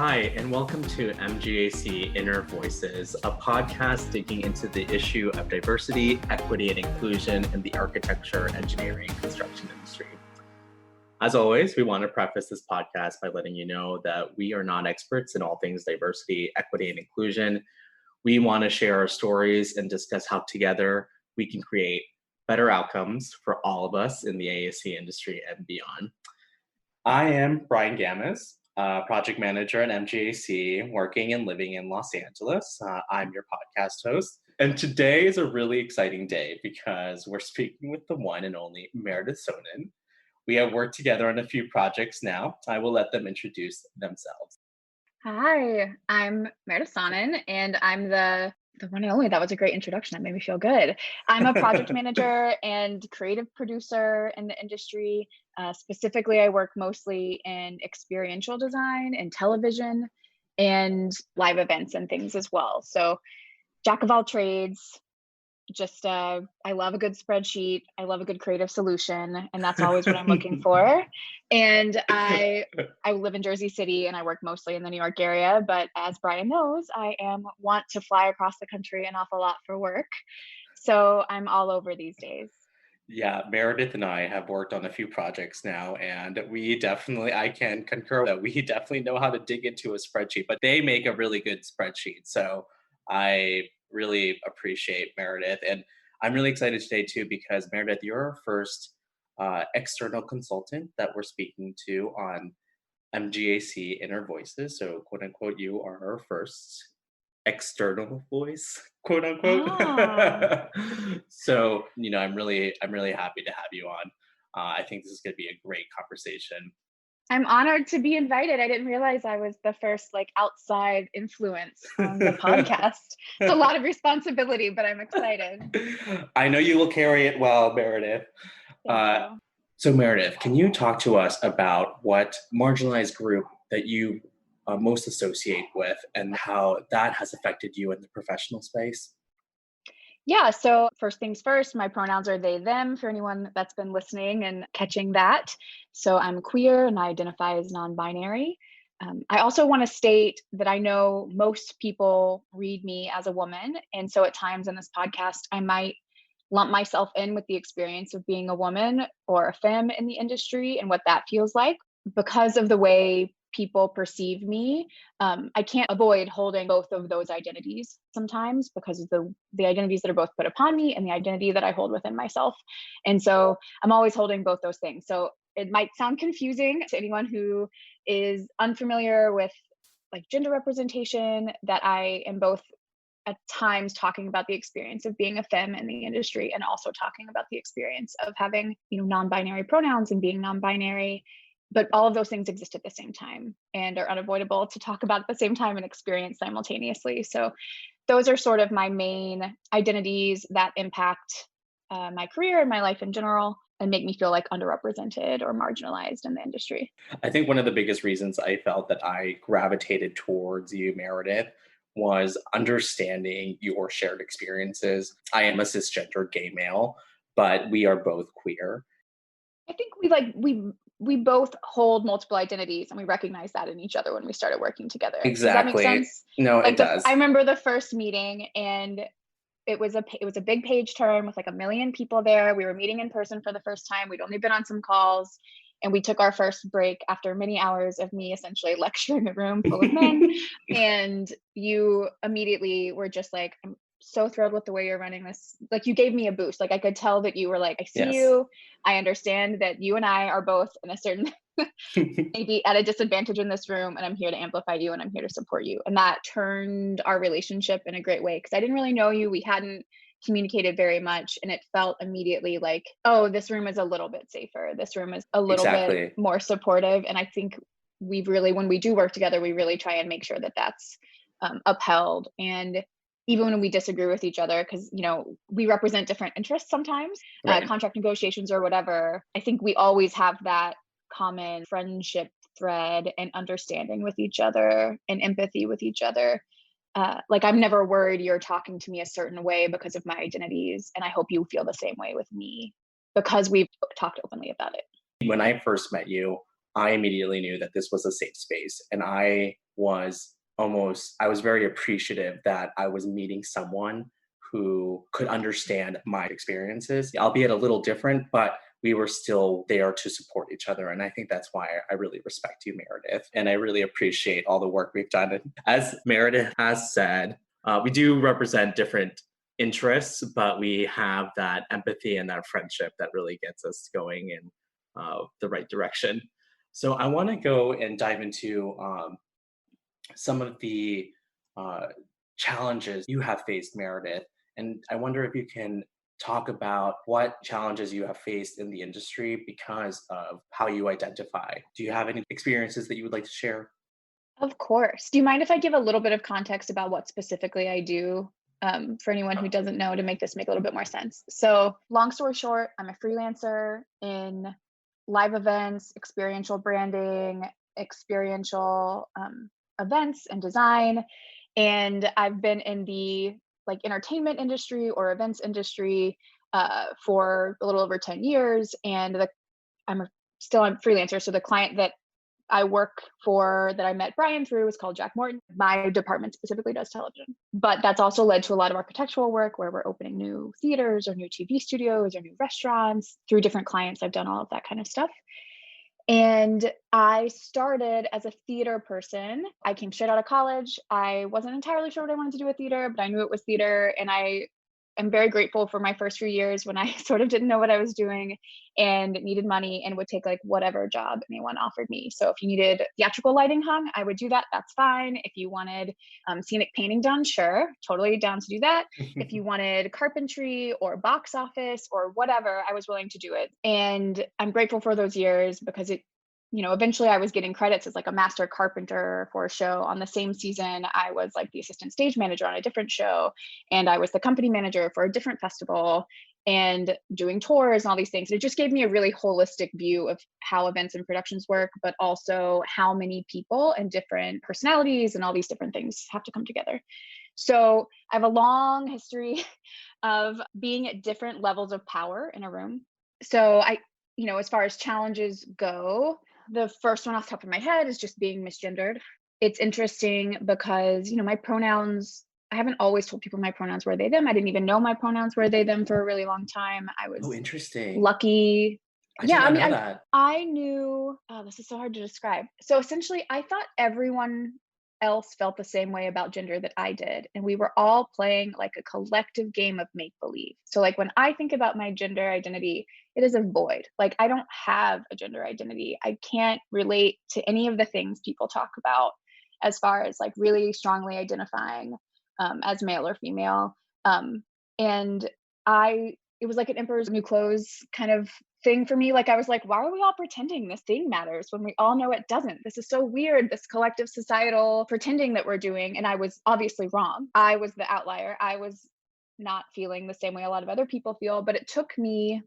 Hi, and welcome to MGAC Inner Voices, a podcast digging into the issue of diversity, equity, and inclusion in the architecture, engineering, and construction industry. As always, we want to preface this podcast by letting you know that we are not experts in all things diversity, equity, and inclusion. We want to share our stories and discuss how together we can create better outcomes for all of us in the AEC industry and beyond. I am Bryan Gamez, project manager at MGAC, working and living in Los Angeles. I'm your podcast host. And today is a really exciting day because we're speaking with the one and only Meredith Sonnen. We have worked together on a few projects now. I will let them introduce themselves. Hi, I'm Meredith Sonnen, and I'm the one and only. That was a great introduction. That made me feel good. I'm a project manager and creative producer in the industry. Specifically, I work mostly in experiential design and television and live events and things as well. So jack of all trades. Just I love a good spreadsheet. I love a good creative solution, and that's always what I'm looking for. And I live in Jersey City, and I work mostly in the New York area. But as Bryan knows, I want to fly across the country an awful lot for work. So I'm all over these days. Yeah, Meredith and I have worked on a few projects now, and I can concur that we definitely know how to dig into a spreadsheet, but they make a really good spreadsheet. So I really appreciate Meredith. And I'm really excited today too, because Meredith, you're our first external consultant that we're speaking to on MGAC Inner Voices. So quote unquote, you are our first external voice, quote unquote. So, I'm really happy to have you on. I think this is going to be a great conversation. I'm honored to be invited. I didn't realize I was the first outside influence on the podcast. It's a lot of responsibility, but I'm excited. I know you will carry it well, Meredith. So Meredith, can you talk to us about what marginalized group that you most associate with and how that has affected you in the professional space? Yeah, so first things first, my pronouns are they, them, for anyone that's been listening and catching that. So I'm queer and I identify as non-binary. I also want to state that I know most people read me as a woman. And so at times in this podcast, I might lump myself in with the experience of being a woman or a femme in the industry and what that feels like because of the way people perceive me. I can't avoid holding both of those identities sometimes because of the identities that are both put upon me and the identity that I hold within myself. And so I'm always holding both those things. So it might sound confusing to anyone who is unfamiliar with gender representation, that I am both at times talking about the experience of being a femme in the industry and also talking about the experience of having, non-binary pronouns and being non-binary. But all of those things exist at the same time and are unavoidable to talk about at the same time and experience simultaneously. So those are sort of my main identities that impact my career and my life in general and make me feel underrepresented or marginalized in the industry. I think one of the biggest reasons I felt that I gravitated towards you, Meredith, was understanding your shared experiences. I am a cisgender gay male, but we are both queer. I think we both hold multiple identities and we recognize that in each other when we started working together. Exactly. Does that make sense? No, it does. I remember the first meeting and it was a big page turn with 1 million people there. We were meeting in person for the first time. We'd only been on some calls and we took our first break after many hours of me essentially lecturing a room full of men. And you immediately were just like, I'm so thrilled with the way you're running this. You gave me a boost. I could tell that you were I see you. I understand that you and I are both in a certain maybe at a disadvantage in this room, and I'm here to amplify you and I'm here to support you. And that turned our relationship in a great way because I didn't really know you. We hadn't communicated very much, and it felt immediately oh, this room is a little bit safer. This room is a little bit more supportive. And I think we've really, when we do work together, we really try and make sure that that's upheld. And even when we disagree with each other, because, we represent different interests sometimes, right. Contract negotiations or whatever, I think we always have that common friendship thread and understanding with each other and empathy with each other. I'm never worried you're talking to me a certain way because of my identities. And I hope you feel the same way with me because we've talked openly about it. When I first met you, I immediately knew that this was a safe space and I I was very appreciative that I was meeting someone who could understand my experiences, albeit a little different, but we were still there to support each other. And I think that's why I really respect you, Meredith. And I really appreciate all the work we've done. And as Meredith has said, we do represent different interests, but we have that empathy and that friendship that really gets us going in the right direction. So I want to go and dive into some of the challenges you have faced, Meredith. And I wonder if you can talk about what challenges you have faced in the industry because of how you identify. Do you have any experiences that you would like to share? Of course. Do you mind if I give a little bit of context about what specifically I do for anyone who doesn't know, to make this make a little bit more sense? So, long story short, I'm a freelancer in live events, experiential branding, experiential events and design. And I've been in the entertainment industry or events industry for a little over 10 years. And still a freelancer. So the client that I work for, that I met Bryan through, is called Jack Morton. My department specifically does television, but that's also led to a lot of architectural work where we're opening new theaters or new TV studios or new restaurants through different clients. I've done all of that kind of stuff. And I started as a theater person. I came straight out of college. I wasn't entirely sure what I wanted to do with theater, but I knew it was theater. And I am very grateful for my first few years when I sort of didn't know what I was doing and needed money and would take whatever job anyone offered me. So if you needed theatrical lighting hung, I would do that. That's fine. If you wanted scenic painting done, sure, totally down to do that. If you wanted carpentry or box office or whatever, I was willing to do it. And I'm grateful for those years because eventually I was getting credits as a master carpenter for a show. On the same season, I was the assistant stage manager on a different show. And I was the company manager for a different festival and doing tours and all these things. It just gave me a really holistic view of how events and productions work, but also how many people and different personalities and all these different things have to come together. So I have a long history of being at different levels of power in a room. So as far as challenges go, the first one off the top of my head is just being misgendered. It's interesting because, my pronouns, I haven't always told people my pronouns were they, them. I didn't even know my pronouns were they, them for a really long time. I was Interesting. lucky. I did not know that. I knew, this is so hard to describe. So essentially, I thought everyone else felt the same way about gender that I did. And we were all playing a collective game of make-believe. So when I think about my gender identity, it is a void. I don't have a gender identity. I can't relate to any of the things people talk about as far as really strongly identifying as male or female. And it was an emperor's new clothes kind of thing for me. I was why are we all pretending this thing matters when we all know it doesn't? This is so weird, this collective societal pretending that we're doing. And I was obviously wrong. I was the outlier. I was not feeling the same way a lot of other people feel, but it took me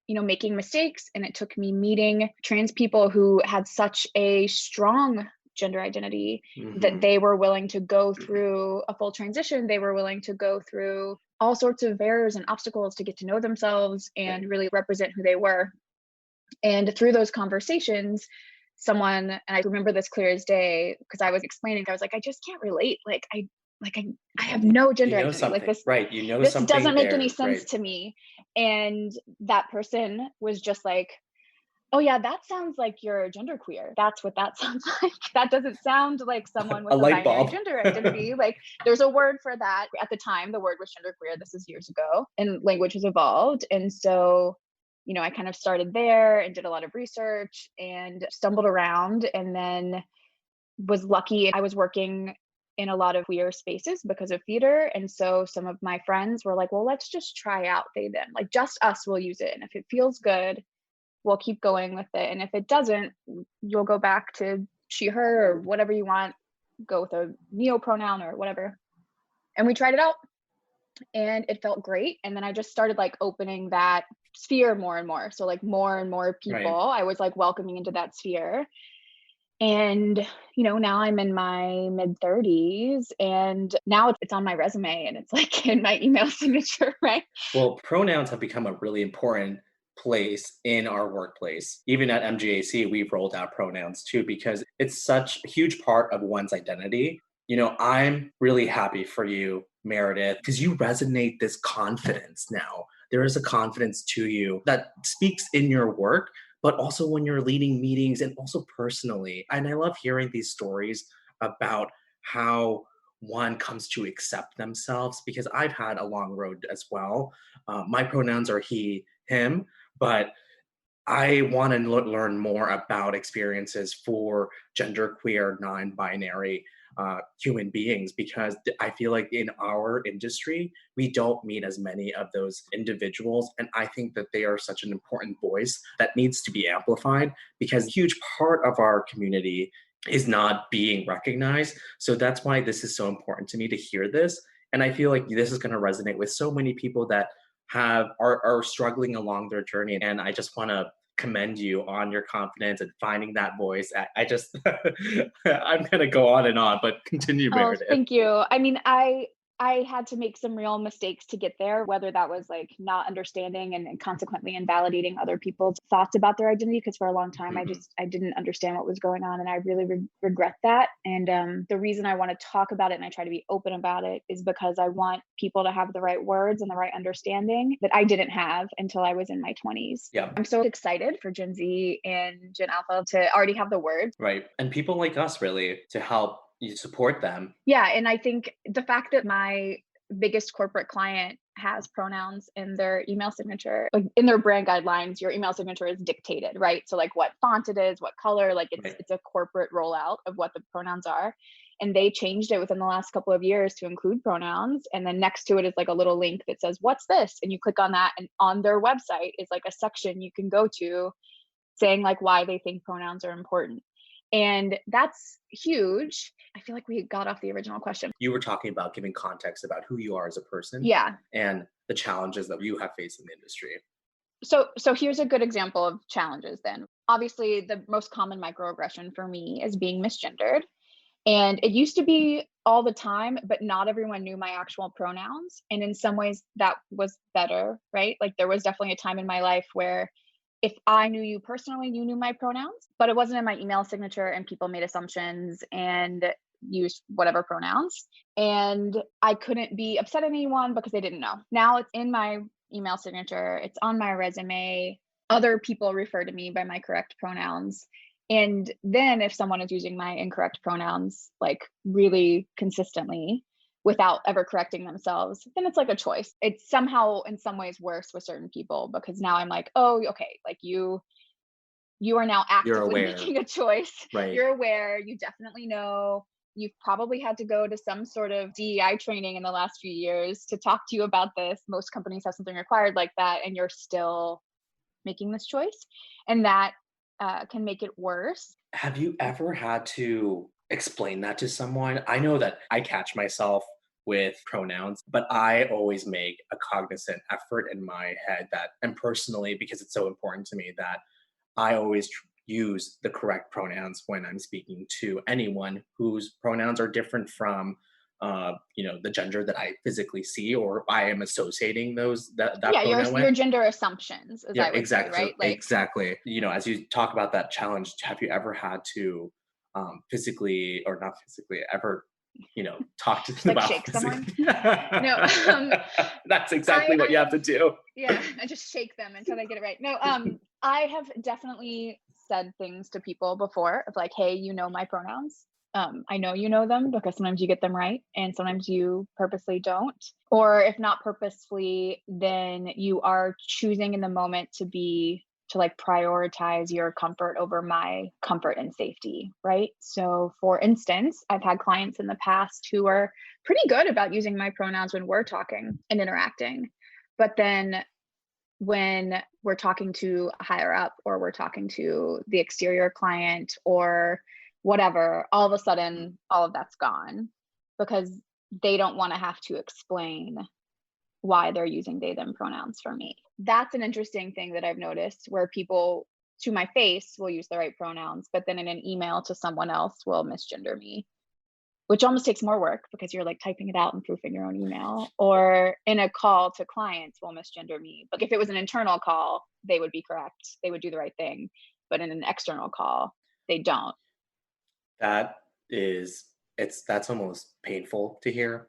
making mistakes, and it took me meeting trans people who had such a strong gender identity that they were willing to go through a full transition. They were willing to go through all sorts of barriers and obstacles to get to know themselves and really represent who they were. And through those conversations, and I remember this clear as day, because I was explaining, I was I just can't relate. I have no gender identity. This, right? This something doesn't make any sense right. to me. And that person was just oh yeah, that sounds like you're genderqueer. That's what that sounds like. That doesn't sound like someone with a binary gender identity. There's a word for that. At the time, the word was genderqueer. This is years ago, and language has evolved. And so, I kind of started there and did a lot of research and stumbled around, and then was lucky. I was working in a lot of queer spaces because of theater. And so some of my friends were well, let's just try out they, them. Just us will use it. And if it feels good, we'll keep going with it. And if it doesn't, you'll go back to she, her, or whatever you want, go with a neo pronoun or whatever. And we tried it out and it felt great. And then I just started opening that sphere more and more. So more and more people, I was welcoming into that sphere. And, now I'm in my mid 30s, and now it's on my resume and it's in my email signature, right? Well, pronouns have become a really important place in our workplace. Even at MGAC, we've rolled out pronouns too, because it's such a huge part of one's identity. I'm really happy for you, Meredith, because you resonate this confidence now. There is a confidence to you that speaks in your work, but also when you're leading meetings and also personally. And I love hearing these stories about how one comes to accept themselves because I've had a long road as well. My pronouns are he, him, but I want to learn more about experiences for genderqueer, non-binary human beings because I feel like in our industry we don't meet as many of those individuals, and I think that they are such an important voice that needs to be amplified because a huge part of our community is not being recognized. So that's why this is so important to me to hear this, and I feel like this is going to resonate with so many people that are struggling along their journey. And I just want to commend you on your confidence and finding that voice. I just I'm gonna go on and on, but continue, Oh, Meredith. thank you. I mean, I had to make some real mistakes to get there, whether that was like not understanding and consequently invalidating other people's thoughts about their identity. Because for a long time, Mhm. I didn't understand what was going on, and I really regret that. And the reason I want to talk about it and I try to be open about it is because I want people to have the right words and the right understanding that I didn't have until I was in my 20s. Yeah, I'm so excited for Gen Z and Gen Alpha to already have the words. right. And people like us really to help you support them. Yeah, and I think the fact that my biggest corporate client has pronouns in their email signature, like in their brand guidelines, your email signature is dictated, right? So like what font it is, what color, like Right. it's a corporate rollout of what the pronouns are. And they changed it within the last couple of years to include pronouns. And then next to it is like a little link that says, "What's this?" And you click on that, and on their website is like a section you can go to saying like why they think pronouns are important. And that's huge. I feel like we got off the original question. You were talking about giving context about who you are as a person Yeah. and the challenges that you have faced in the industry. So here's a good example of challenges then. Obviously, the most common microaggression for me is being misgendered. And it used to be all the time, but not everyone knew my actual pronouns. And in some ways that was better, right? Like there was definitely a time in my life where if I knew you personally, you knew my pronouns, but it wasn't in my email signature and people made assumptions and used whatever pronouns. And I couldn't be upset at anyone because they didn't know. Now it's in my email signature, it's on my resume. Other people refer to me by my correct pronouns. And then if someone is using my incorrect pronouns like really consistently, without ever correcting themselves, then it's like a choice. It's somehow in some ways worse with certain people because now I'm like, oh, okay, like you are now You're actively aware, making a choice. right? You're aware, you definitely know. You've probably had to go to some sort of DEI training in the last few years to talk to you about this. Most companies have something required like that, and you're still making this choice. And that can make it worse. Have you ever had to explain that to someone? I know that I catch myself with pronouns, but I always make a cognizant effort in my head that, and personally, because it's so important to me, that I always use the correct pronouns when I'm speaking to anyone whose pronouns are different from, the gender that I physically see or I am associating that Yeah, pronoun with. your gender assumptions, as Yeah, I would say, exactly, right? Like exactly. As you talk about that challenge, have you ever had to, physically or not physically, ever, talk to just them like about shake someone. No, That's exactly what I you have have to do. yeah, I just shake them until they get it right. No, I have definitely said things to people before of like, "Hey, you know my pronouns. I know you know them because sometimes you get them right and sometimes you purposely don't. Or if not purposefully, then you are choosing in the moment to like prioritize your comfort over my comfort and safety, right? So, for instance, I've had clients in the past who are pretty good about using my pronouns when we're talking and interacting. But then when we're talking to a higher up or we're talking to the exterior client or whatever, all of a sudden, all of that's gone because they don't want to have to explain why they're using they, them pronouns for me. That's an interesting thing that I've noticed where people to my face will use the right pronouns, but then in an email to someone else will misgender me. which almost takes more work because you're like typing it out and proofing your own email. Or in a call to clients will misgender me. But if it was an internal call, they would be correct. They would do the right thing. But in an external call, they don't. That is, that's almost painful to hear,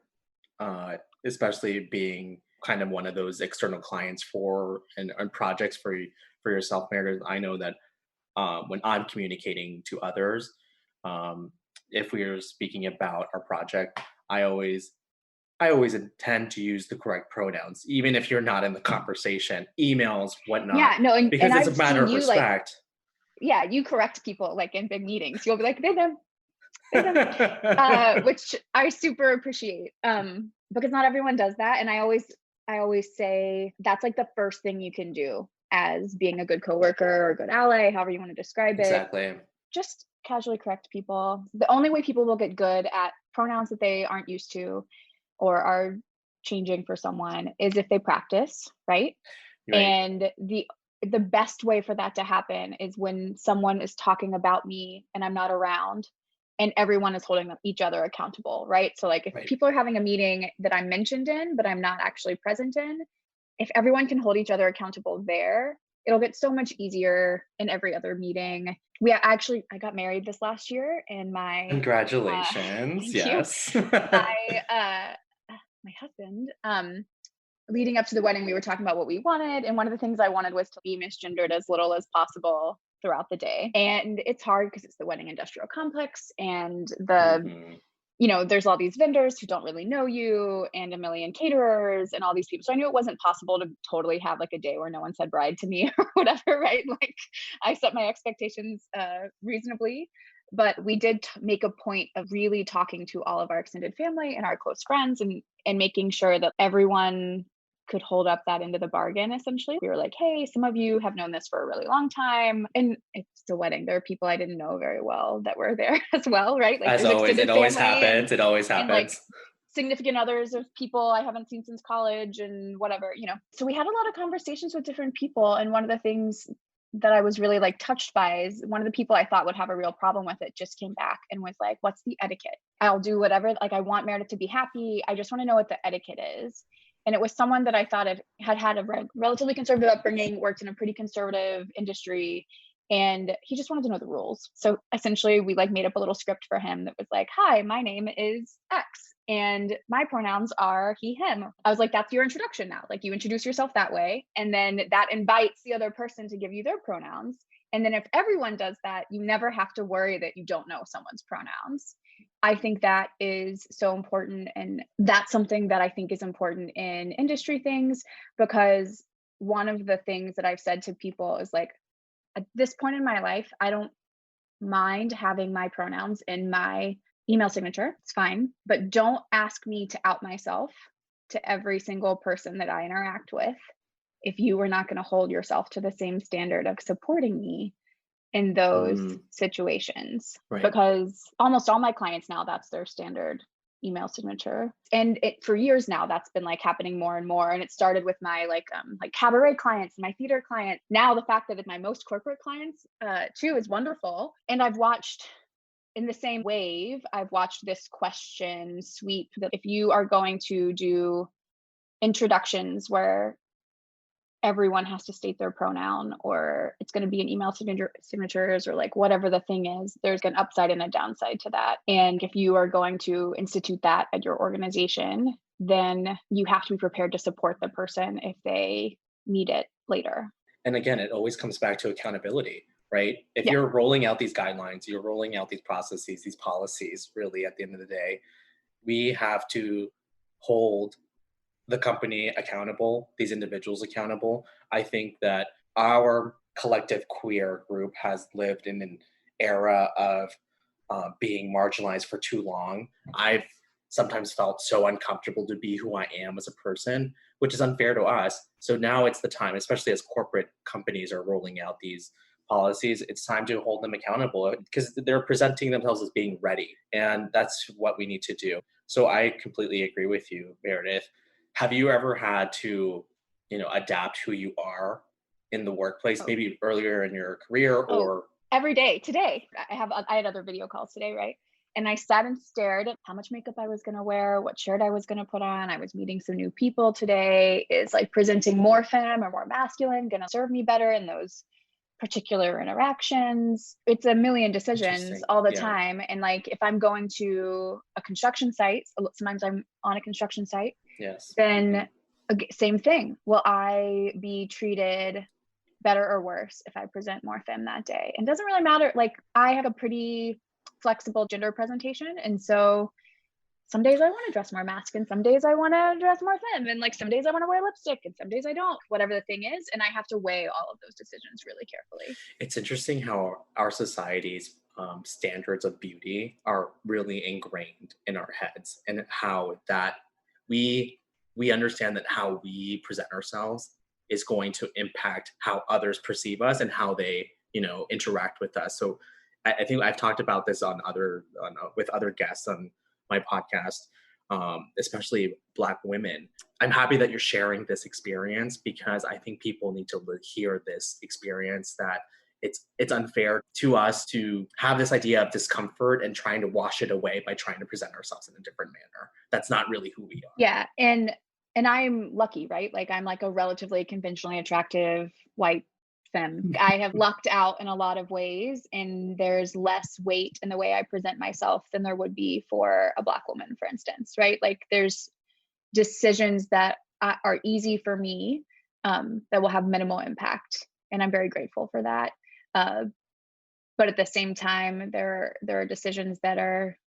especially being kind of one of those external clients for and projects for yourself, Meredith. I know that when I'm communicating to others, if we are speaking about our project, I always intend to use the correct pronouns, even if you're not in the conversation, emails, whatnot, Yeah, no, and because it's a I've matter seen of you like, respect. yeah, you correct people like in big meetings. You'll be like, they them, they them, which I super appreciate. Because not everyone does that. And I always say that's like the first thing you can do as being a good coworker or a good ally, however you want to describe it. Exactly. Just casually correct people. The only way people will get good at pronouns that they aren't used to or are changing for someone is if they practice, right? Right. And the best way for that to happen is when someone is talking about me and I'm not around and everyone is holding each other accountable, right? So like if Right. people are having a meeting that I'm mentioned in but I'm not actually present in, if everyone can hold each other accountable there, it'll get so much easier in every other meeting. I got married this last year and Congratulations. thank you. Yes. My husband, leading up to the wedding, we were talking about what we wanted. And one of the things I wanted was to be misgendered as little as possible throughout the day. And it's hard because it's the wedding industrial complex and Mhm. there's all these vendors who don't really know you and a million caterers and all these people. So I knew it wasn't possible to totally have like a day where no one said bride to me or whatever, right? Like I set my expectations reasonably. But we did make a point of really talking to all of our extended family and our close friends and making sure that everyone could hold up that end of the bargain. Essentially, we were like, hey, some of you have known this for a really long time, and it's the wedding. There are people I didn't know very well that were there as well, right? Like As there's always, it extended always family happens. It always and like happens. significant others of people I haven't seen since college and whatever. So we had a lot of conversations with different people, and one of the things that I was really like touched by is one of the people I thought would have a real problem with it just came back and was like, what's the etiquette? I'll do whatever. Like, I want Meredith to be happy. I just want to know what the etiquette is. And it was someone that I thought had a relatively conservative upbringing, worked in a pretty conservative industry, and he just wanted to know the rules. So essentially we like made up a little script for him that was like, hi, my name is X and my pronouns are he, him. I was like, that's your introduction now. Like you introduce yourself that way. And then that invites the other person to give you their pronouns. And then if everyone does that, you never have to worry that you don't know someone's pronouns. I think that is so important. And that's something that I think is important in industry things, because one of the things that I've said to people is like, at this point in my life, I don't mind having my pronouns in my email signature. It's fine, but don't ask me to out myself to every single person that I interact with if you were not going to hold yourself to the same standard of supporting me in those Mm, situations. right. Because almost all my clients now, that's their standard email signature. And for years now, that's been like happening more and more. And it started with my like cabaret clients and my theater clients. Now the fact that it's my most corporate clients too is wonderful. And I've watched in the same wave, I've watched this question sweep that if you are going to do introductions where everyone has to state their pronoun, or it's going to be an email signatures or like whatever the thing is, there's an upside and a downside to that. And if you are going to institute that at your organization, then you have to be prepared to support the person if they need it later. And again, it always comes back to accountability, right? If Yeah. you're rolling out these guidelines, you're rolling out these processes, these policies, really, at the end of the day, we have to hold the company accountable, these individuals accountable. I think that our collective queer group has lived in an era of being marginalized for too long. I've sometimes felt so uncomfortable to be who I am as a person, which is unfair to us. So now it's the time, especially as corporate companies are rolling out these policies, it's time to hold them accountable because they're presenting themselves as being ready. And that's what we need to do. So I completely agree with you, Meredith. Have you ever had to, adapt who you are in the workplace, Oh, maybe earlier in your career oh, or every day. Today, I had other video calls today, right? And I sat and stared at how much makeup I was going to wear, what shirt I was going to put on. I was meeting some new people today. Is like presenting more femme or more masculine going to serve me better in those particular interactions? It's a million decisions Interesting. all the Yeah. time. And like if I'm going to a construction site, sometimes I'm on a construction site, Yes. then same thing. Will I be treated better or worse if I present more femme that day? And it doesn't really matter. Like I have a pretty flexible gender presentation. And so some days I want to dress more masculine, some days I want to dress more femme, and like some days I want to wear lipstick and some days I don't, whatever the thing is. And I have to weigh all of those decisions really carefully. It's interesting how our society's standards of beauty are really ingrained in our heads, and how that we we understand that how we present ourselves is going to impact how others perceive us and how they interact with us. So I think I've talked about this with other guests on my podcast, especially Black women. I'm happy that you're sharing this experience, because I think people need to hear this experience, that it's unfair to us to have this idea of discomfort and trying to wash it away by trying to present ourselves in a different manner. That's not really who we are. Yeah. And I'm lucky, right? Like I'm like a relatively conventionally attractive white femme. I have lucked out in a lot of ways, and there's less weight in the way I present myself than there would be for a Black woman, for instance, right? Like there's decisions that are easy for me, that will have minimal impact, and I'm very grateful for that. But at the same time, there are decisions that are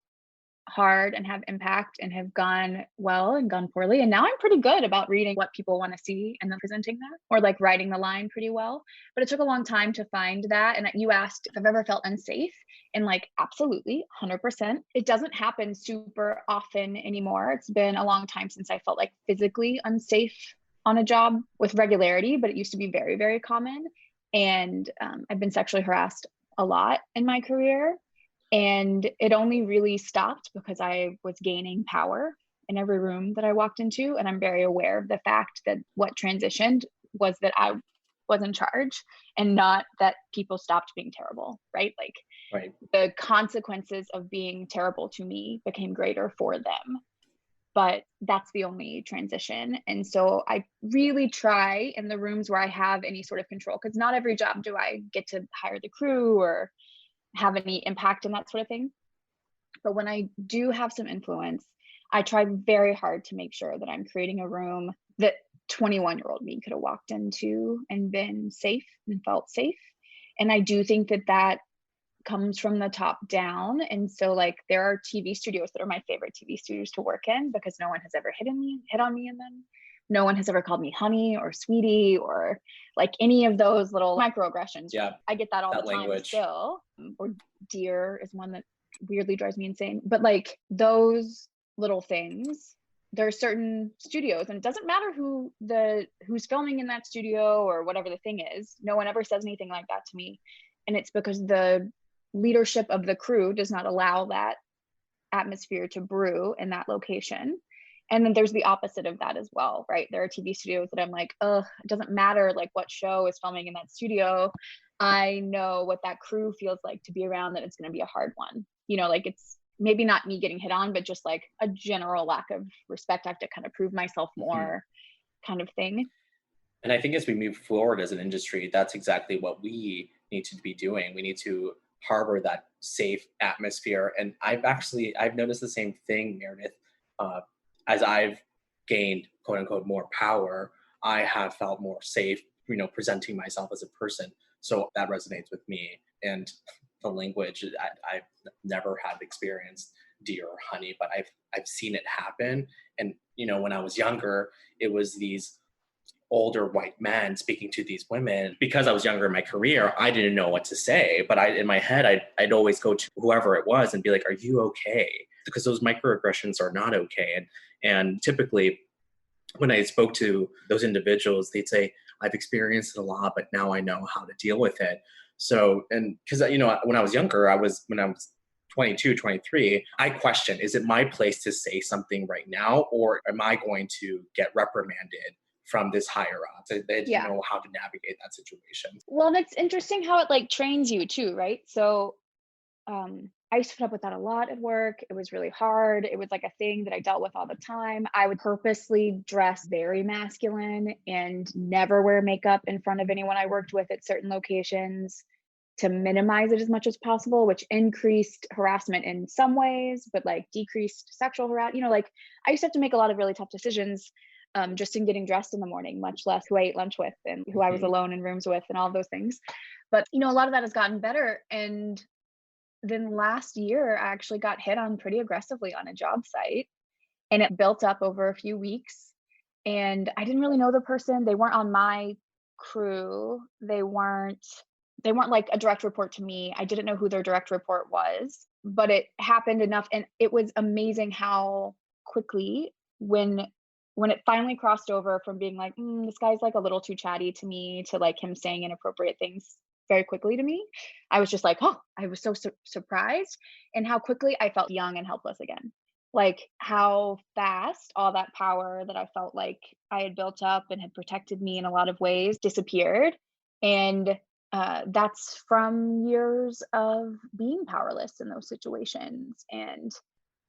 hard and have impact and have gone well and gone poorly. And now I'm pretty good about reading what people want to see and then presenting that, or like writing the line pretty well. But it took a long time to find that. And you asked if I've ever felt unsafe, and like, absolutely, 100%. It doesn't happen super often anymore. It's been a long time since I felt like physically unsafe on a job with regularity, but it used to be very, very common. And I've been sexually harassed a lot in my career. And it only really stopped because I was gaining power in every room that I walked into. And I'm very aware of the fact that what transitioned was that I was in charge, and not that people stopped being terrible, right? Like Right. the consequences of being terrible to me became greater for them. But that's the only transition. And so I really try in the rooms where I have any sort of control, because not every job do I get to hire the crew or have any impact and that sort of thing. But when I do have some influence, I try very hard to make sure that I'm creating a room that 21-year-old me could have walked into and been safe and felt safe. And I do think that that comes from the top down. And so like there are TV studios that are my favorite TV studios to work in, because no one has ever hit on me in them. No one has ever called me honey or sweetie or like any of those little microaggressions. Yeah. I get that all That the time language. still. Or dear is one that weirdly drives me insane. But like those little things, there are certain studios, and it doesn't matter who's filming in that studio or whatever the thing is. No one ever says anything like that to me. And it's because the leadership of the crew does not allow that atmosphere to brew in that location. And then there's the opposite of that as well, right? There are TV studios that I'm like, it doesn't matter like what show is filming in that studio. I know what that crew feels like to be around, that it's going to be a hard one. Like it's maybe not me getting hit on, but just like a general lack of respect. I have to kind of prove myself more, kind of thing. And I think as we move forward as an industry, that's exactly what we need to be doing. We need to harbor that safe atmosphere. And I've noticed the same thing, Meredith. As I've gained quote unquote more power, I have felt more safe, presenting myself as a person. So that resonates with me. And the language, I've never had experienced dear or honey, but I've seen it happen. And when I was younger, it was these older white men speaking to these women. Because I was younger in my career, I didn't know what to say, but in my head, I'd always go to whoever it was and be like, are you okay? Because those microaggressions are not okay. And typically when I spoke to those individuals, they'd say, I've experienced it a lot, but now I know how to deal with it. So, and because, when I was younger, when I was 22, 23, I question, is it my place to say something right now, or am I going to get reprimanded from this higher up? They didn't know how to navigate that situation. Well, and it's interesting how it like trains you too, right? So I used to put up with that a lot at work. It was really hard. It was like a thing that I dealt with all the time. I would purposely dress very masculine and never wear makeup in front of anyone I worked with at certain locations to minimize it as much as possible, which increased harassment in some ways, but like decreased sexual harassment. Like I used to have to make a lot of really tough decisions just in getting dressed in the morning, much less who I ate lunch with and who I was Mhm. alone in rooms with and all of those things. But, a lot of that has gotten better. And then last year, I actually got hit on pretty aggressively on a job site, and it built up over a few weeks. And I didn't really know the person. They weren't on my crew. They weren't like a direct report to me. I didn't know who their direct report was, but it happened enough, and it was amazing how quickly when it finally crossed over from being like, this guy's like a little too chatty to me, to like him saying inappropriate things very quickly to me. I was just like, oh, I was so surprised, and how quickly I felt young and helpless again. Like how fast all that power that I felt like I had built up and had protected me in a lot of ways disappeared. And that's from years of being powerless in those situations. And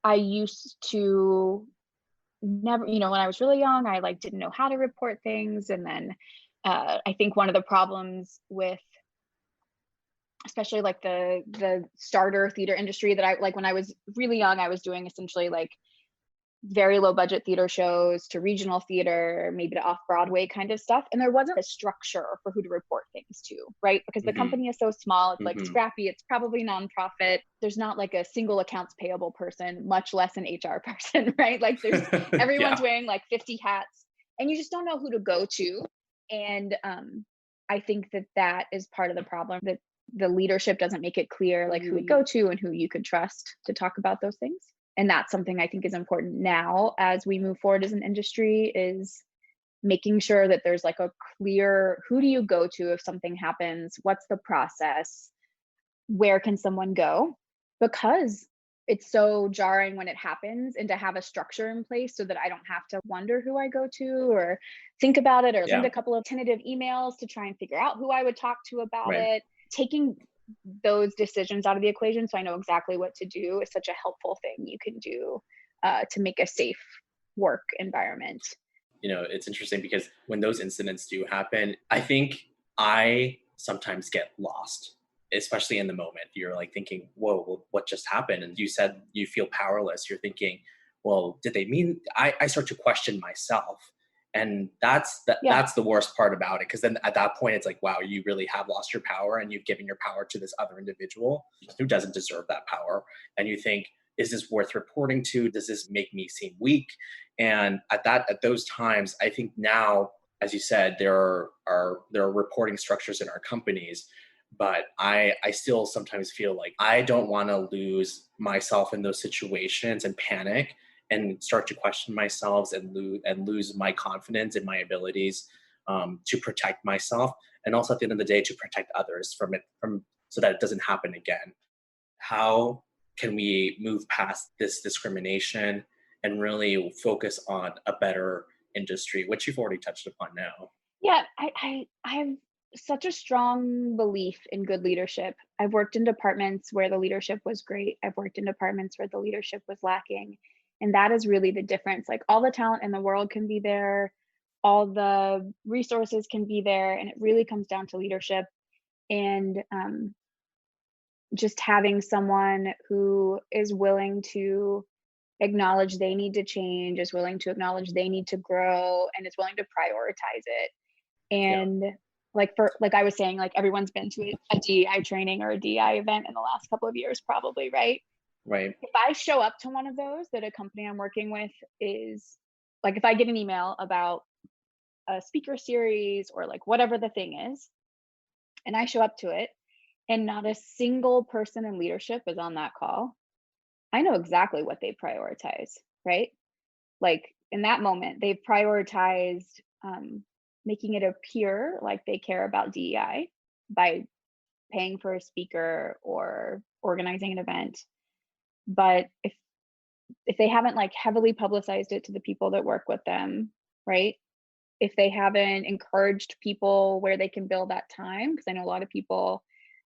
I used to never, when I was really young, I like didn't know how to report things. And then I think one of the problems with especially like the starter theater industry that I like when I was really young, I was doing essentially like very low budget theater shows to regional theater, maybe to off Broadway kind of stuff. And there wasn't a structure for who to report things to, right? Because the Mhm. company is so small, it's like Mhm. scrappy, it's probably nonprofit. There's not like a single accounts payable person, much less an HR person, right? Like everyone's Yeah. wearing like 50 hats and you just don't know who to go to. And I think that is part of the problem, that the leadership doesn't make it clear like who to go to and who you could trust to talk about those things. And that's something I think is important now as we move forward as an industry, is making sure that there's like a clear, who do you go to if something happens? What's the process? Where can someone go? Because it's so jarring when it happens, and to have a structure in place so that I don't have to wonder who I go to or think about it or send Yeah. a couple of tentative emails to try and figure out who I would talk to about Right. it. Taking those decisions out of the equation so I know exactly what to do is such a helpful thing you can do to make a safe work environment. It's interesting because when those incidents do happen, I think I sometimes get lost, especially in the moment. You're like thinking, whoa, what just happened? And you said you feel powerless. You're thinking, well, did they mean? I start to question myself. And Yeah. that's the worst part about it. Because then at that point, it's like, wow, you really have lost your power and you've given your power to this other individual who doesn't deserve that power. And you think, is this worth reporting to? Does this make me seem weak? And at those times, I think now, as you said, there are reporting structures in our companies, but I still sometimes feel like I don't want to lose myself in those situations and panic and start to question myself and lose my confidence in my abilities to protect myself, and also at the end of the day to protect others from so that it doesn't happen again. How can we move past this discrimination and really focus on a better industry, which you've already touched upon now? Yeah, I have such a strong belief in good leadership. I've worked in departments where the leadership was great. I've worked in departments where the leadership was lacking. And that is really the difference. Like all the talent in the world can be there, all the resources can be there, and it really comes down to leadership. And just having someone who is willing to acknowledge they need to change, is willing to acknowledge they need to grow, and is willing to prioritize it. Yeah. And like I was saying, like everyone's been to a DEI training or a DEI event in the last couple of years, probably, right? Right. If I show up to one of those that a company I'm working with is like, if I get an email about a speaker series or like whatever the thing is, and I show up to it and not a single person in leadership is on that call, I know exactly what they prioritize, right? Like in that moment, they've prioritized making it appear like they care about DEI by paying for a speaker or organizing an event. But if they haven't like heavily publicized it to the people that work with them, right? If they haven't encouraged people where they can build that time, because I know a lot of people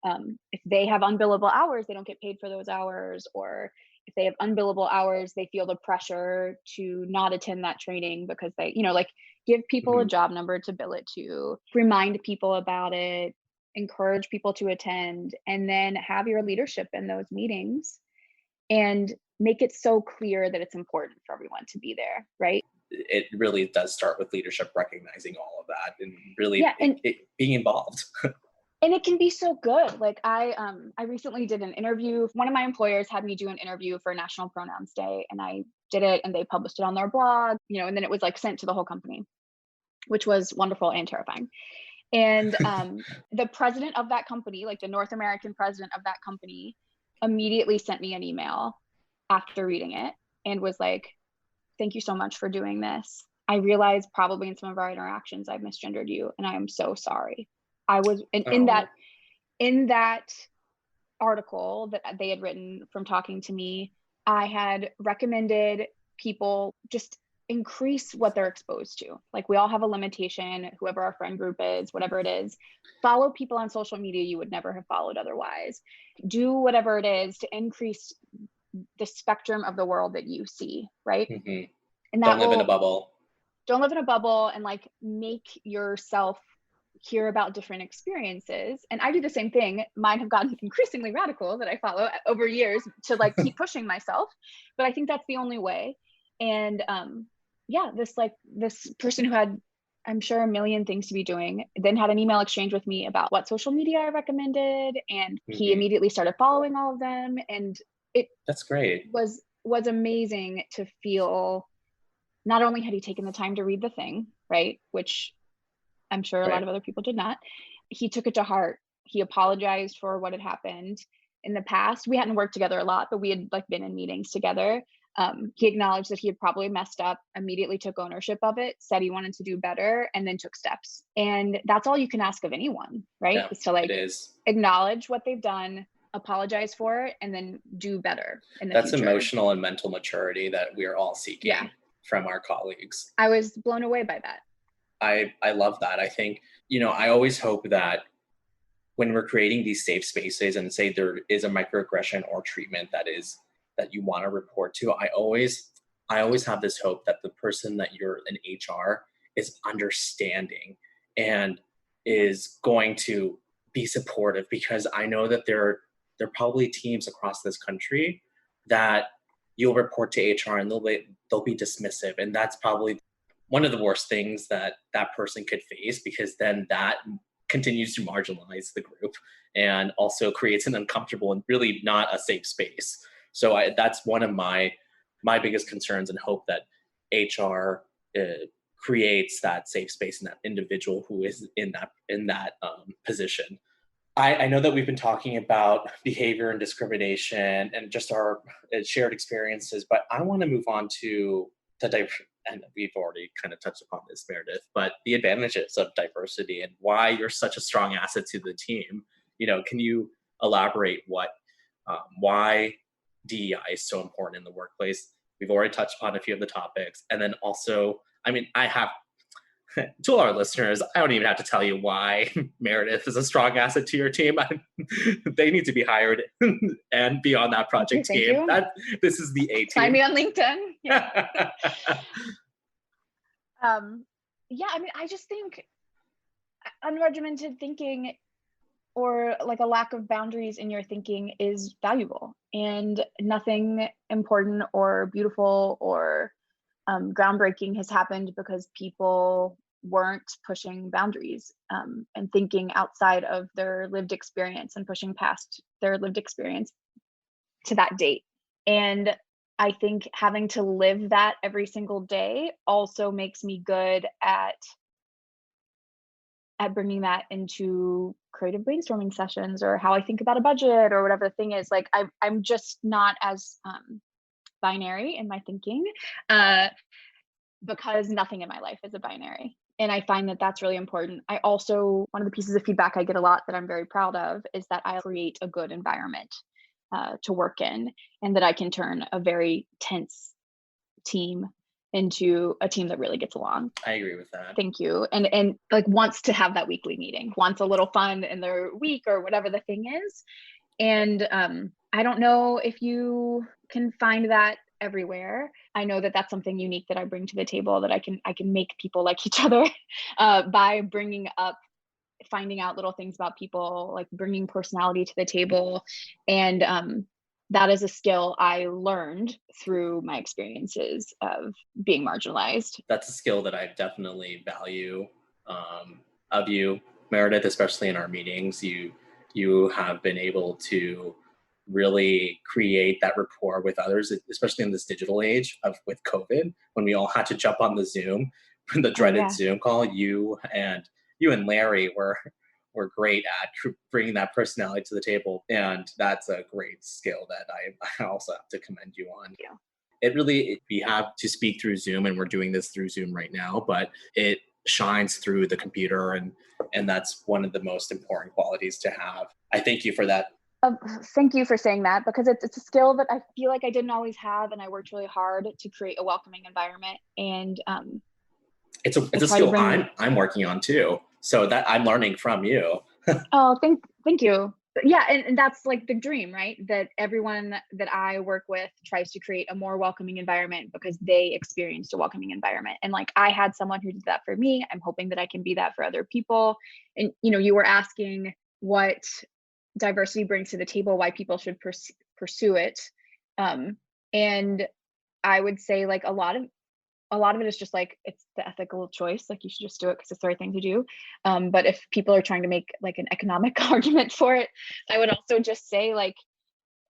If they have unbillable hours, they don't get paid for those hours, or if they have unbillable hours, they feel the pressure to not attend that training because they, like, give people a Mhm. job number to bill it to, remind people about it, encourage people to attend, and then have your leadership in those meetings and make it so clear that it's important for everyone to be there, right? It really does start with leadership recognizing all of that and really Yeah, and being involved. it can be so good. Like I recently did an interview. One of my employers had me do an interview for National Pronouns Day, and I did it, and they published it on their blog, and then it was like sent to the whole company, which was wonderful and terrifying. And the president of that company, like the North American president of that company, immediately sent me an email after reading it and was like, "Thank you so much for doing this. I realize probably in some of our interactions I've misgendered you, and I am so sorry." I was Oh, in that article that they had written from talking to me, I had recommended people just increase what they're exposed to. Like, we all have a limitation, whoever our friend group is, whatever it is. Follow people on social media you would never have followed otherwise. Do whatever it is to increase the spectrum of the world that you see, right? mhm. And Don't that live in a will, bubble. don't live in a bubble, and like make yourself hear about different experiences. And I do the same thing. Mine have gotten increasingly radical that I follow over years to like keep pushing myself. But I think that's the only way. And yeah, this person who had, I'm sure, a million things to be doing, then had an email exchange with me about what social media I recommended. And he Mhm. immediately started following all of them. And it That's great. was amazing to feel not only had he taken the time to read the thing, right? Which I'm sure a lot Right. of other people did not. He took it to heart. He apologized for what had happened in the past. We hadn't worked together a lot, but we had like been in meetings together. He acknowledged that he had probably messed up, immediately took ownership of it, said he wanted to do better, and then took steps. And that's all you can ask of anyone, right? Yeah, Is to it like is. acknowledge what they've done, apologize for it, and then do better in the That's future. emotional and mental maturity that we're all Yeah, seeking from our colleagues. I was blown away by that. I love that. I think, I always hope that when we're creating these safe spaces and say there is a microaggression or treatment that you want to report to, I always have this hope that the person that you're in HR is understanding and is going to be supportive, because I know that there are probably teams across this country that you'll report to HR and they'll be dismissive, and that's probably one of the worst things that that person could face, because then that continues to marginalize the group and also creates an uncomfortable and really not a safe space. So that's one of my biggest concerns, and hope that HR creates that safe space in that individual who is in that position. I know that we've been talking about behavior and discrimination and just our shared experiences, but I want to move on to and we've already kind of touched upon this, Meredith, but the advantages of diversity and why you're such a strong asset to the team. Can you elaborate why DEI is so important in the workplace? We've already touched upon a few of the topics, and then also, I mean, I have to all our listeners, I don't even have to tell you why Meredith is a strong asset to your team. They need to be hired and be on that Thank you. project Thank team. you. This is the A Find team. me on LinkedIn. Yeah. Um, yeah, I mean, I just think unregimented thinking or like a lack of boundaries in your thinking is valuable, and nothing important or beautiful or groundbreaking has happened because people weren't pushing boundaries and thinking outside of their lived experience and pushing past their lived experience to that date. And I think having to live that every single day also makes me good at bringing that into creative brainstorming sessions or how I think about a budget or whatever the thing is. Like I'm just not as binary in my thinking because nothing in my life is a binary. And I find that that's really important. I also, one of the pieces of feedback I get a lot that I'm very proud of is that I create a good environment to work in, and that I can turn a very tense team into a team that really gets along. I agree with that. Thank you. And like wants to have that weekly meeting, wants a little fun in their week or whatever the thing is. And I don't know if you can find that everywhere. I know that that's something unique that I bring to the table, that I can make people like each other by finding out little things about people, like bringing personality to the table. And that is a skill I learned through my experiences of being marginalized. That's a skill that I definitely value of you, Meredith, especially in our meetings. You have been able to really create that rapport with others, especially in this digital age with COVID, when we all had to jump on the Zoom, the dreaded Zoom call. You and Larry were great at bringing that personality to the table. And that's a great skill that I also have to commend you on. Thank you. We have to speak through Zoom, and we're doing this through Zoom right now, but it shines through the computer, and that's one of the most important qualities to have. I thank you for that. Thank you for saying that, because it's a skill that I feel like I didn't always have, and I worked really hard to create a welcoming environment. And it's a skill I'm working on too. So that I'm learning from you. Oh, thank you. Yeah, and that's like the dream, right? That everyone that I work with tries to create a more welcoming environment because they experienced a welcoming environment. And like I had someone who did that for me. I'm hoping that I can be that for other people. And you were asking what diversity brings to the table, why people should pursue it. And I would say like a lot of it is just like, it's the ethical choice. Like you should just do it because it's the right thing to do. But if people are trying to make like an economic argument for it, I would also just say like,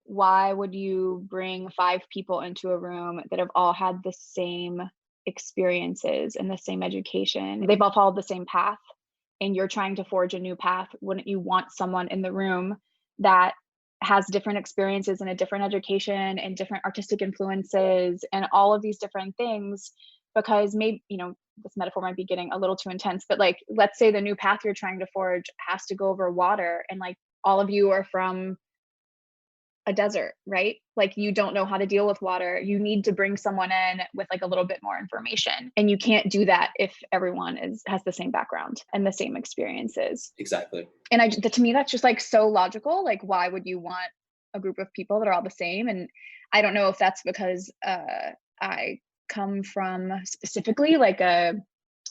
why would you bring 5 people into a room that have all had the same experiences and the same education? They've all followed the same path, and you're trying to forge a new path. Wouldn't you want someone in the room that has different experiences and a different education and different artistic influences and all of these different things? Because maybe, this metaphor might be getting a little too intense, but like, let's say the new path you're trying to forge has to go over water, and like all of you are from a desert, right? Like you don't know how to deal with water. You need to bring someone in with like a little bit more information. And you can't do that if everyone has the same background and the same experiences. Exactly. And to me, that's just like so logical. Like, why would you want a group of people that are all the same? And I don't know if that's because I come from specifically like a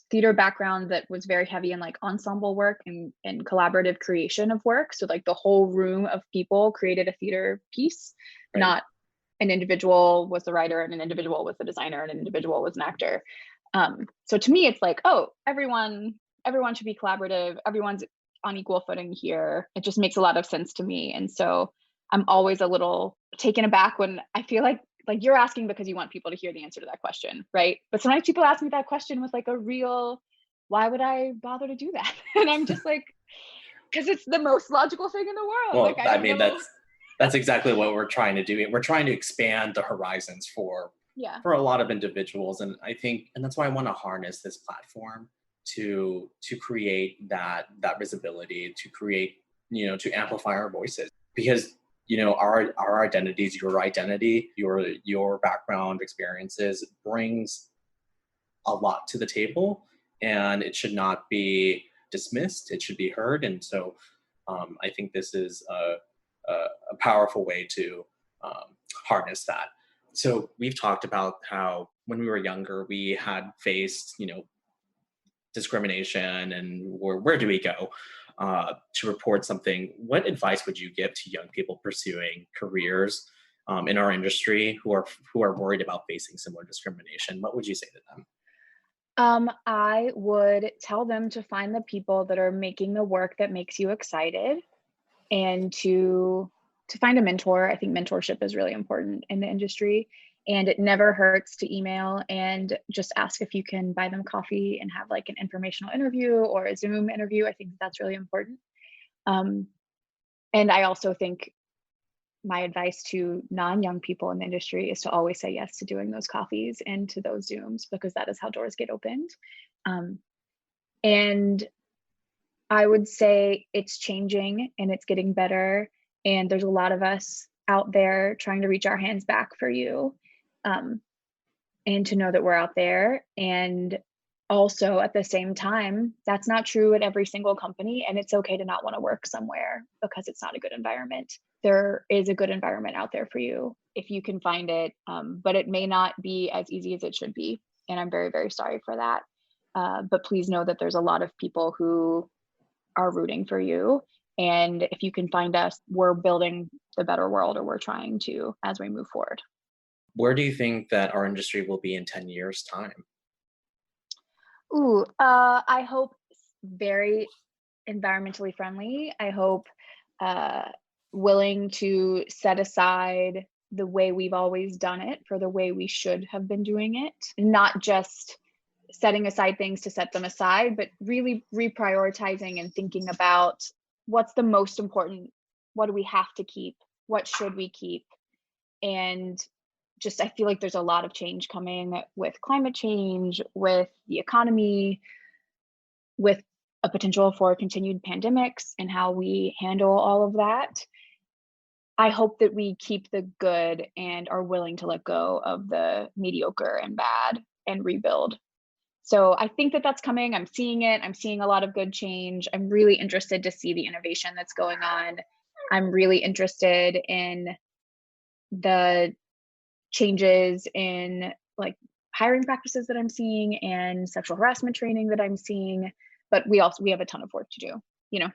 theater background that was very heavy in like ensemble work and collaborative creation of work. So like the whole room of people created a theater piece, right. Not an individual was the writer and an individual was the designer and an individual was an actor. So to me, it's like, oh, everyone should be collaborative. Everyone's on equal footing here. It just makes a lot of sense to me. And so I'm always a little taken aback when I feel like you're asking because you want people to hear the answer to that question, right? But sometimes people ask me that question with like a real, why would I bother to do that? And I'm just like, because it's the most logical thing in the world. Well, like, I mean, that's exactly what we're trying to do. We're trying to expand the horizons for a lot of individuals. And I think, and that's why I want to harness this platform to create that visibility, to create, to amplify our voices, because our identities, your identity, your background experiences brings a lot to the table, and it should not be dismissed. It should be heard. And so I think this is a powerful way to harness that. So we've talked about how when we were younger, we had faced, discrimination, and where do we go to report something? What advice would you give to young people pursuing careers in our industry who are worried about facing similar discrimination? What would you say to them? I would tell them to find the people that are making the work that makes you excited, and to find a mentor. I think mentorship is really important in the industry. And it never hurts to email and just ask if you can buy them coffee and have like an informational interview or a Zoom interview. I think that's really important. And I also think my advice to non-young people in the industry is to always say yes to doing those coffees and to those Zooms, because that is how doors get opened. And I would say it's changing and it's getting better. And there's a lot of us out there trying to reach our hands back for you. and to know that we're out there. And also at the same time, that's not true at every single company. And it's okay to not want to work somewhere because it's not a good environment. There is a good environment out there for you if you can find it, but it may not be as easy as it should be. And I'm very, very sorry for that. But please know that there's a lot of people who are rooting for you. And if you can find us, we're building the better world, or we're trying to, as we move forward. Where do you think that our industry will be in 10 years' time? Ooh, I hope very environmentally friendly. I hope willing to set aside the way we've always done it for the way we should have been doing it, not just setting aside things to set them aside, but really reprioritizing and thinking about what's the most important, what do we have to keep, what should we keep. And just, I feel like there's a lot of change coming with climate change, with the economy, with a potential for continued pandemics and how we handle all of that. I hope that we keep the good and are willing to let go of the mediocre and bad and rebuild. So I think that that's coming. I'm seeing it. I'm seeing a lot of good change. I'm really interested to see the innovation that's going on. I'm really interested in the changes in like hiring practices that I'm seeing and sexual harassment training that I'm seeing. But we have a ton of work to do, you know?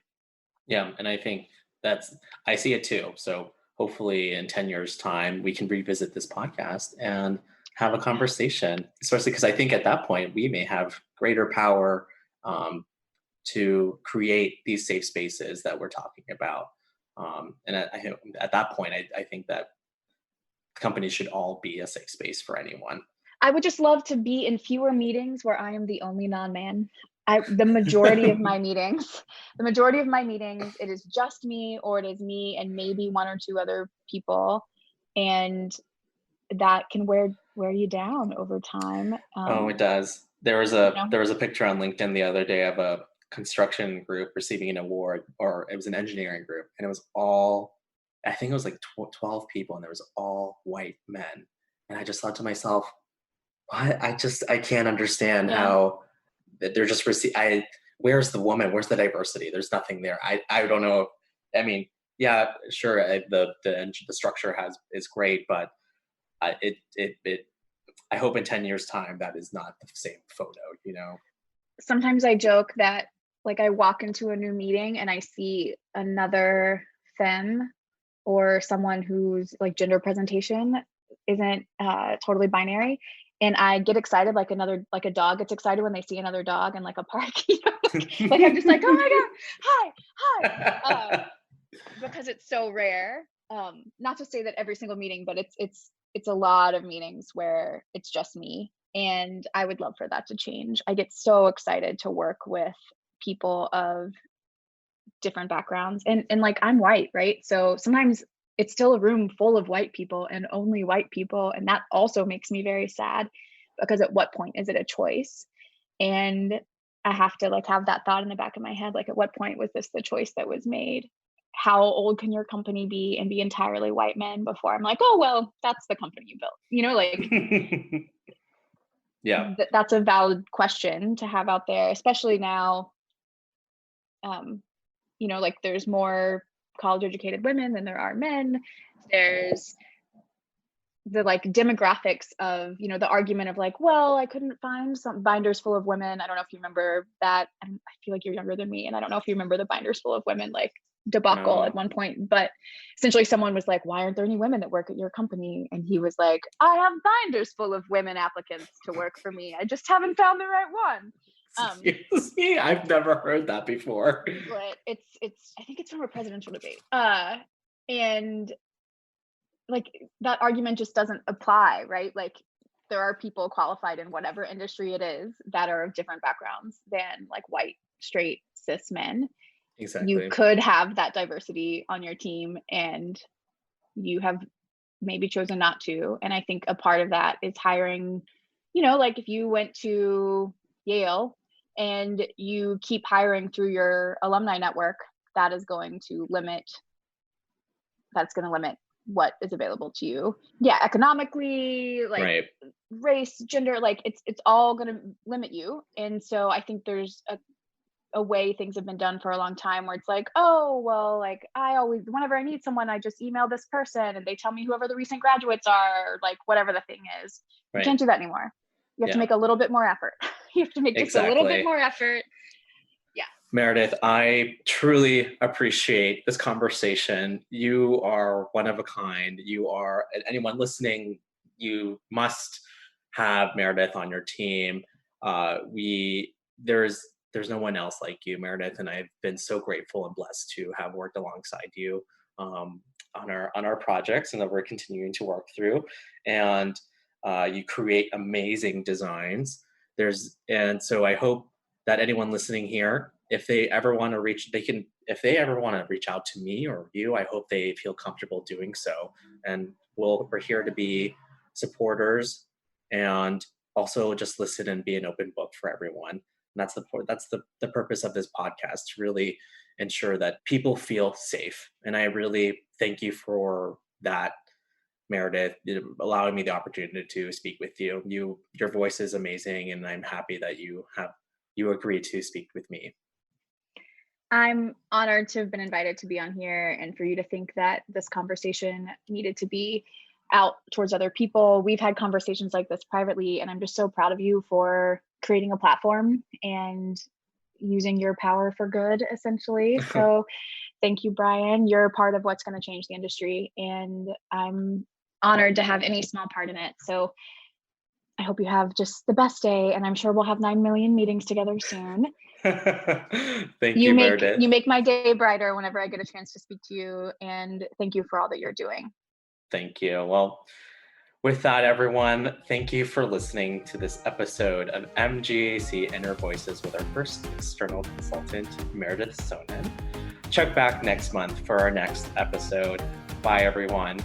Yeah, and I think I see it too. So hopefully in 10 years' time, we can revisit this podcast and have a conversation, especially because I think at that point, we may have greater power to create these safe spaces that we're talking about. And at that point, I think that companies should all be a safe space for anyone. I would just love to be in fewer meetings where I am the only non-man. The majority of my meetings, it is just me, or it is me and maybe one or two other people. And that can wear you down over time. Oh, it does. There was a picture on LinkedIn the other day of a construction group receiving an award, or it was an engineering group, and it was all, I think it was like 12 people, and there was all white men. And I just thought to myself, what? I can't understand how they're just where's the woman? Where's the diversity? There's nothing there. I don't know. I mean, yeah, sure. The structure is great, but I hope in 10 years time, that is not the same photo, you know? Sometimes I joke that like I walk into a new meeting and I see another femme or someone whose like gender presentation isn't totally binary. And I get excited like a dog gets excited when they see another dog in like a park. You know? Like I'm just like, oh my God, hi. Because it's so rare. Not to say that every single meeting, but it's a lot of meetings where it's just me. And I would love for that to change. I get so excited to work with people of different backgrounds. And like I'm white, right? So sometimes it's still a room full of white people and only white people. And that also makes me very sad, because at what point is it a choice? And I have to like have that thought in the back of my head, like at what point was this the choice that was made? How old can your company be and be entirely white men before I'm like, oh, well, that's the company you built, you know, like, yeah, that's a valid question to have out there, especially now. You know, like there's more college educated women than there are men. There's the like demographics of, you know, the argument of like, well, I couldn't find some binders full of women. I don't know if you remember that. I feel like you're younger than me, and I don't know if you remember the binders full of women like debacle at one point. But essentially someone was like, why aren't there any women that work at your company? And he was like, I have binders full of women applicants to work for me. I just haven't found the right one. Excuse me, I've never heard that before. But it's I think it's from a presidential debate. And like that argument just doesn't apply, right? Like there are people qualified in whatever industry it is that are of different backgrounds than like white, straight, cis men. Exactly. You could have that diversity on your team, and you have maybe chosen not to. And I think a part of that is hiring, you know, like if you went to Yale and you keep hiring through your alumni network, that's going to limit what is available to you. Yeah, economically, like Right. race, gender, like it's all going to limit you. And so I think there's a way things have been done for a long time where it's like, oh, well, like I always, whenever I need someone, I just email this person and they tell me whoever the recent graduates are, or like whatever the thing is. You Right. can't do that anymore. You have to make a little bit more effort. You have to make just a little bit more effort. Yeah. Meredith, I truly appreciate this conversation. You are one of a kind. You are, anyone listening, you must have Meredith on your team. There's no one else like you, Meredith, and I've been so grateful and blessed to have worked alongside you on our projects and that we're continuing to work through. And you create amazing designs. And so I hope that anyone listening here, if they ever want to reach out to me or you, I hope they feel comfortable doing so. And we're here to be supporters and also just listen and be an open book for everyone. And that's the purpose of this podcast, to really ensure that people feel safe. And I really thank you for that, Meredith, allowing me the opportunity to speak with you. Your voice is amazing, and I'm happy that you agreed to speak with me. I'm honored to have been invited to be on here, and for you to think that this conversation needed to be out towards other people. We've had conversations like this privately, and I'm just so proud of you for creating a platform and using your power for good, essentially. So thank you, Bryan. You're part of what's going to change the industry, and I'm honored to have any small part in it. So I hope you have just the best day, and I'm sure we'll have 9 million meetings together soon. Thank you, Meredith. You make my day brighter whenever I get a chance to speak to you, and thank you for all that you're doing. Thank you. Well, with that, everyone, thank you for listening to this episode of MGAC Inner Voices with our first external consultant, Meredith Sonnen. Check back next month for our next episode. Bye, everyone.